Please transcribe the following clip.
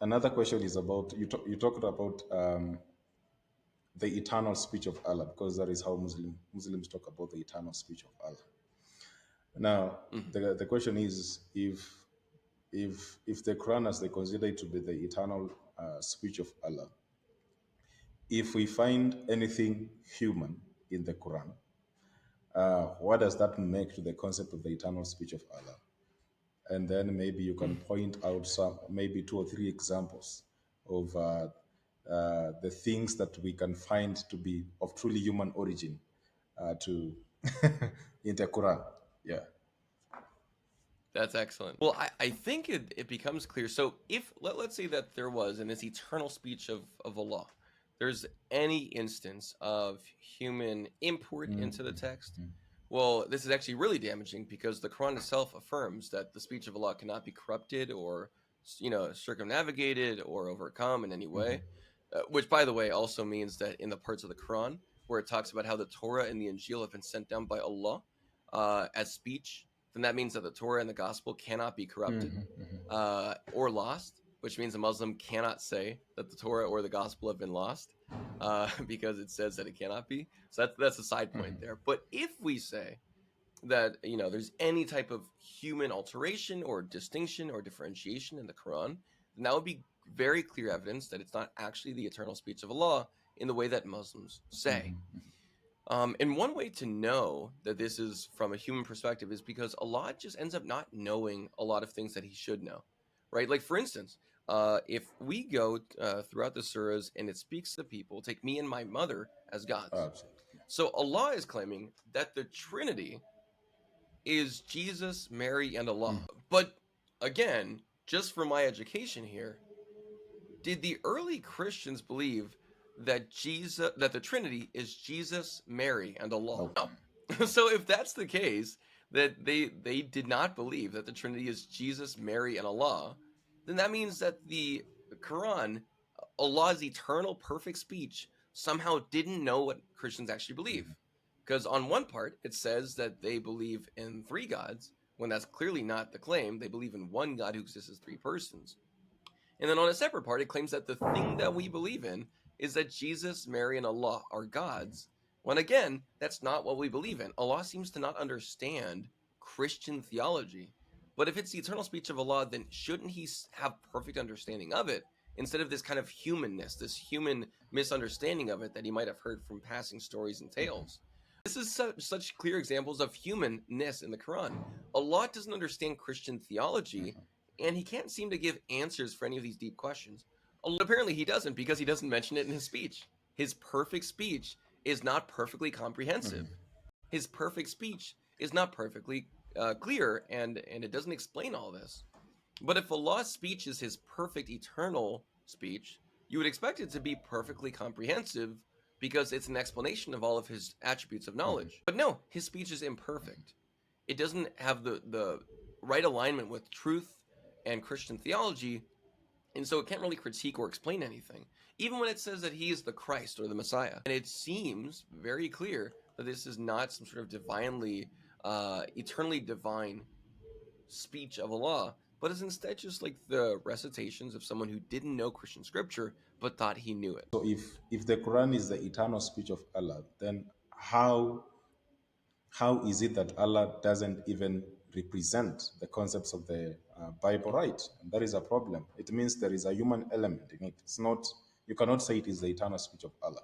Another question is about you talked about the eternal speech of Allah, because that is how Muslims talk about the eternal speech of Allah. Now, Mhm. the question is, if the Quran, as they consider it to be the eternal speech of Allah, if we find anything human in the Quran, what does that make to the concept of the eternal speech of Allah? And then maybe you can point out some, maybe two or three examples of the things that we can find to be of truly human origin to in the Quran. Yeah. That's excellent. Well, I think it becomes clear. So if let's say that there was in this eternal speech of Allah, there's any instance of human import into the text, well, this is actually really damaging because the Quran itself affirms that the speech of Allah cannot be corrupted or circumnavigated or overcome in any way. Which, by the way, also means that in the parts of the Quran where it talks about how the Torah and the Injil have been sent down by Allah as speech, then that means that the Torah and the Gospel cannot be corrupted or lost, which means a Muslim cannot say that the Torah or the Gospel have been lost because it says that it cannot be. So that's a side point there. But if we say that there's any type of human alteration or distinction or differentiation in the Quran, then that would be very clear evidence that it's not actually the eternal speech of Allah in the way that Muslims say. And one way to know that this is from a human perspective is because Allah just ends up not knowing a lot of things that he should know, right? Like, for instance, if we go throughout the surahs and it speaks to people, take me and my mother as gods. Absolutely. So Allah is claiming that the Trinity is Jesus, Mary, and Allah. But again, just for my education here, did the early Christians believe that the Trinity is Jesus, Mary, and Allah? No. No. So if that's the case, that they did not believe that the Trinity is Jesus, Mary, and Allah, then that means that the Quran, Allah's eternal perfect speech, somehow didn't know what Christians actually believe. Because on one part, it says that they believe in three gods, when that's clearly not the claim. They believe in one God who exists as three persons. And then on a separate part, it claims that the thing that we believe in is that Jesus, Mary, and Allah are gods. When again, that's not what we believe in. Allah seems to not understand Christian theology. But if it's the eternal speech of Allah, then shouldn't he have perfect understanding of it instead of this kind of humanness, this human misunderstanding of it that he might have heard from passing stories and tales? This is such clear examples of humanness in the Quran. Allah doesn't understand Christian theology, and he can't seem to give answers for any of these deep questions. Apparently, he doesn't, because he doesn't mention it in his speech. His perfect speech is not perfectly comprehensive. His perfect speech is not perfectly clear, and it doesn't explain all this. But if Allah's speech is his perfect eternal speech, you would expect it to be perfectly comprehensive because it's an explanation of all of his attributes of knowledge. But no, his speech is imperfect. It doesn't have the right alignment with truth and Christian theology, and so it can't really critique or explain anything, even when it says that he is the Christ or the Messiah. And it seems very clear that this is not some sort of eternally divine speech of Allah, but is instead just like the recitations of someone who didn't know Christian scripture but thought he knew it. So if the Quran is the eternal speech of Allah, then how is it that Allah doesn't even represent the concepts of the Bible right? And that is a problem. It means there is a human element in it. It's not, you cannot say it is the eternal speech of Allah.